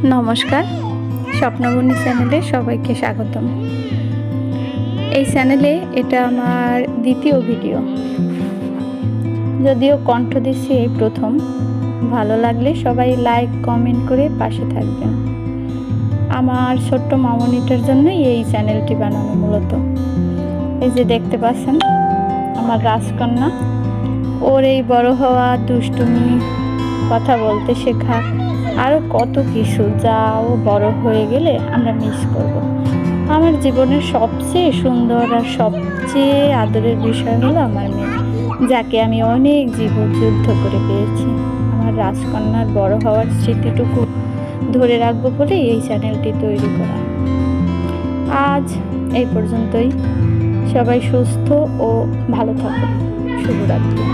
নমস্কার, স্বপ্নবনী চ্যানেলে সবাইকে স্বাগতম। এই চ্যানেলে এটা আমার দ্বিতীয় ভিডিও, যদিও কণ্ঠ দিচ্ছি এই প্রথম। ভালো লাগলে সবাই লাইক কমেন্ট করে পাশে থাকবেন। আমার ছোট্ট মামনিটার জন্যই এই চ্যানেলটি বানানো মূলত। এই যে দেখতে পাচ্ছেন আমার রাজকন্যা, ওর এই বড় হওয়া, দুষ্টুমি, কথা বলতে শেখা, আরও কত কিছু যা ও বড় হয়ে গেলে আমরা মিস করব। আমার জীবনের সবচেয়ে সুন্দর আর সবচেয়ে আদরের বিষয় হলো আমার মেয়ে, যাকে আমি অনেক যুদ্ধ করে পেয়েছি। আমার রাজকন্যার বড় হওয়ার স্মৃতিটুকু ধরে রাখবো বলে এই চ্যানেলটি তৈরি করা। আজ এই পর্যন্তই। সবাই সুস্থ ও ভালো থাকুন। শুভরাত্রি।